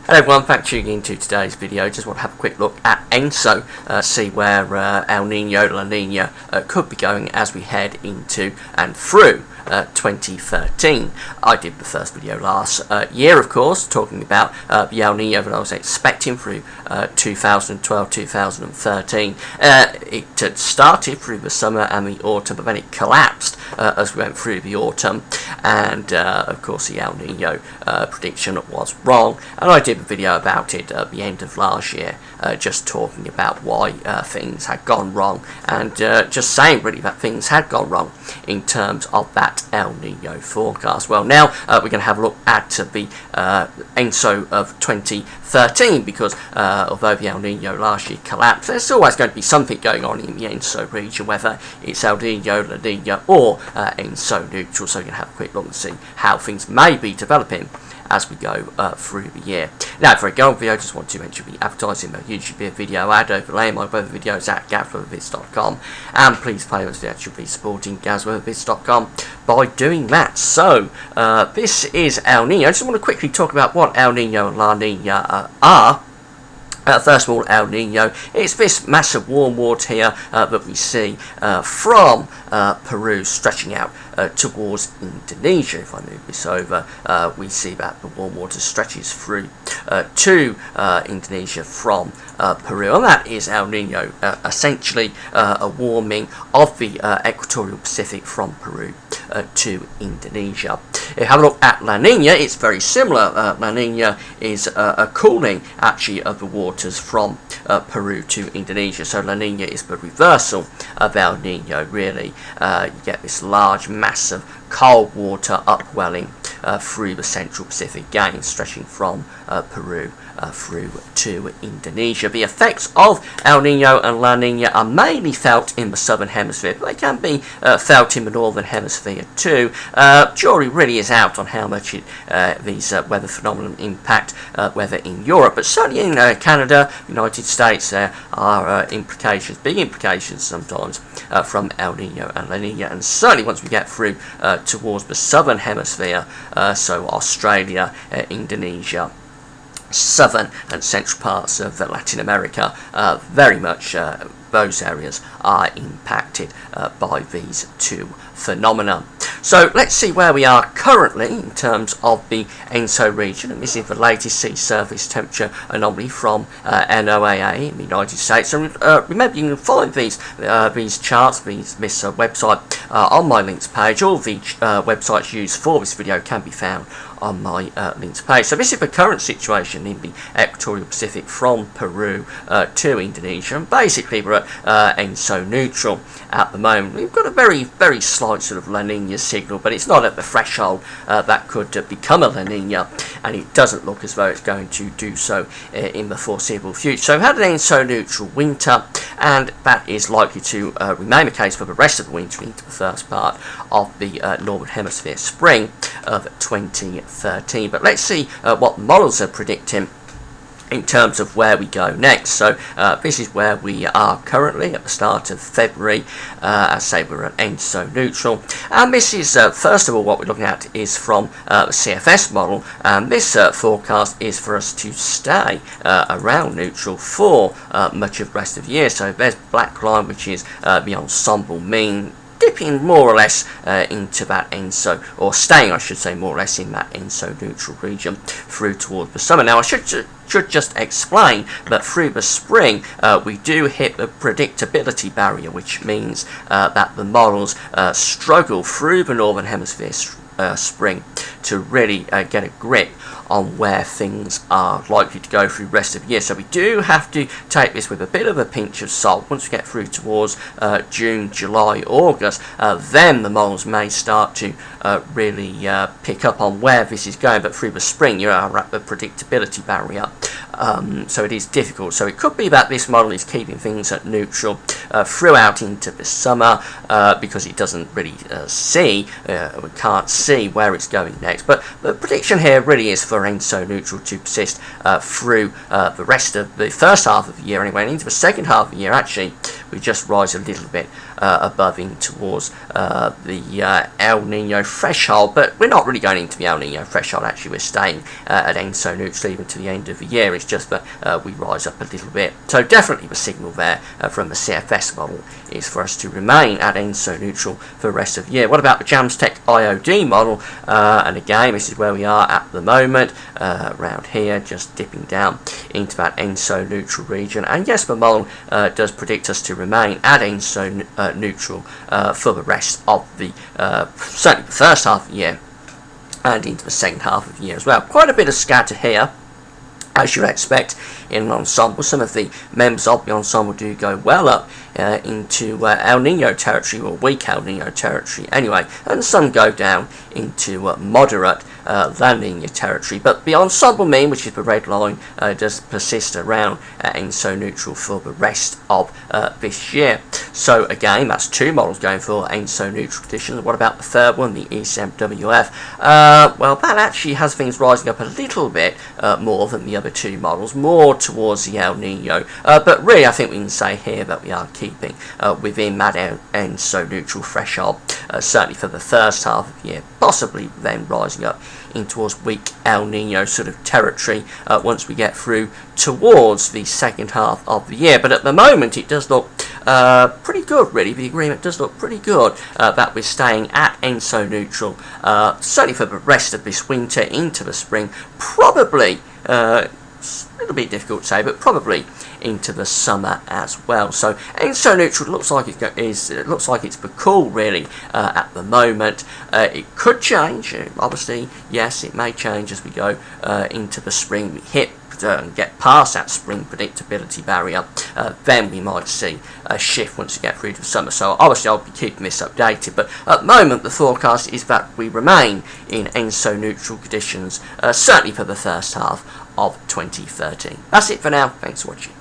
Hello everyone, thanks for tuning into today's video. Just want to have a quick look at ENSO, see where El Nino, La Nina could be going as we head into and through 2013. I did the first video last year, of course, talking about the El Nino that I was expecting through 2012-2013. It had started through the summer and the autumn, but then it collapsed as we went through the autumn, and of course the El Nino prediction was wrong, and I did a video about it at the end of last year, just talking about why things had gone wrong, and just saying really that things had gone wrong in terms of that El Nino forecast. Well, now we're going to have a look at the ENSO of 2013, because although the El Nino last year collapsed, there's always going to be something going on in the ENSO region, whether it's El Nino, La Nina or ENSO neutral. So we're going to have a quick look and see how things may be developing as we go through the year. Now, for a go on video, I just want to mention the advertising that usually be a video ad overlay my weather videos at gazweathervids.com, and please play those videos. You'll be supporting gazweathervids.com by doing that. So this is El Nino. I just want to quickly talk about what El Nino and La Nina are. First of all, El Nino, it's this massive warm water here that we see from Peru stretching out towards Indonesia. If I move this over, we see that the warm water stretches through to Indonesia from Peru, and that is El Nino, essentially a warming of the equatorial Pacific from Peru to Indonesia. If you have a look at La Nina, it's very similar. La Nina is a cooling actually of the waters from Peru to Indonesia. So La Nina is the reversal of El Nino, really. You get this large mass of cold water upwelling through the central Pacific, again stretching from Peru through to Indonesia. The effects of El Nino and La Nina are mainly felt in the southern hemisphere, but they can be felt in the northern hemisphere too. Jury really is out on how much these weather phenomena impact weather in Europe, but certainly in Canada, United States, there are implications, big implications sometimes from El Nino and La Nina, and certainly once we get through towards the southern hemisphere, so Australia, Indonesia, southern and central parts of Latin America, very much those areas are impacted by these two phenomena. So let's see where we are currently in terms of the ENSO region, and this is the latest sea surface temperature anomaly from NOAA in the United States. And remember, you can find these charts, this website on my links page. All the websites used for this video can be found on my links page. So this is the current situation in the equatorial Pacific from Peru to Indonesia, and basically we're at ENSO neutral at the moment. We've got a very, very slight sort of La Nina signal, but it's not at the threshold that could become a La Nina, and it doesn't look as though it's going to do so in the foreseeable future. So we've had an ENSO neutral winter, and that is likely to remain the case for the rest of the winter into the first part of the northern hemisphere spring of 2013. But let's see what models are predicting in terms of where we go next. So this is where we are currently at the start of February. I say we're at ENSO neutral, and this is first of all what we're looking at is from the CFS model, and this forecast is for us to stay around neutral for much of the rest of the year. So there's black line, which is the ensemble mean, dipping more or less into that ENSO, or staying I should say more or less in that ENSO neutral region through towards the summer. Now I should just explain that through the spring we do hit the predictability barrier, which means that the models struggle through the northern hemisphere spring to really get a grip on where things are likely to go through the rest of the year. So we do have to take this with a bit of a pinch of salt. Once we get through towards June, July, August, then the models may start to really pick up on where this is going, but through the spring you are at the predictability barrier. So it is difficult. So it could be that this model is keeping things at neutral throughout into the summer because it doesn't really we can't see where it's going next. But the prediction here really is for ENSO neutral to persist through the rest of the first half of the year anyway, and into the second half of the year actually we just rise a little bit above in towards the El Nino threshold, but we're not really going into the El Nino threshold. Actually, we're staying at ENSO neutral even to the end of the year. It's just that we rise up a little bit. So definitely the signal there from the CFS model is for us to remain at ENSO neutral for the rest of the year. What about the Jamstech IOD model? And again, this is where we are at the moment, around here, just dipping down into that ENSO neutral region. And yes, the model does predict us to remain at ENSO neutral for the rest of the, certainly the first half of the year and into the second half of the year as well. Quite a bit of scatter here, as you would expect in an ensemble. Some of the members of the ensemble do go well up into El Nino territory, or weak El Nino territory anyway, and some go down into moderate La Nina territory. But the ensemble mean, which is the red line, does persist around ENSO neutral for the rest of this year. So again, that's two models going for ENSO neutral conditions. What about the third one, the ECMWF? Well, that actually has things rising up a little bit more than the other two models, more towards the El Nino. But really, I think we can say here that we are keeping within that ENSO neutral threshold, certainly for the first half of the year, possibly then rising up in towards weak El Nino sort of territory once we get through towards the second half of the year. But at the moment, it does look pretty good, really. The agreement does look pretty good that we're staying at ENSO neutral, certainly for the rest of this winter into the spring. Probably, a little bit difficult to say, but probably into the summer as well. So ENSO neutral looks like it looks like it's the call, really, at the moment. It could change, obviously. Yes, it may change as we go into the spring. We hit and get past that spring predictability barrier, then we might see a shift once we get through to the summer. So obviously I'll be keeping this updated, but at the moment the forecast is that we remain in ENSO neutral conditions, certainly for the first half of 2013. That's it for now. Thanks for watching.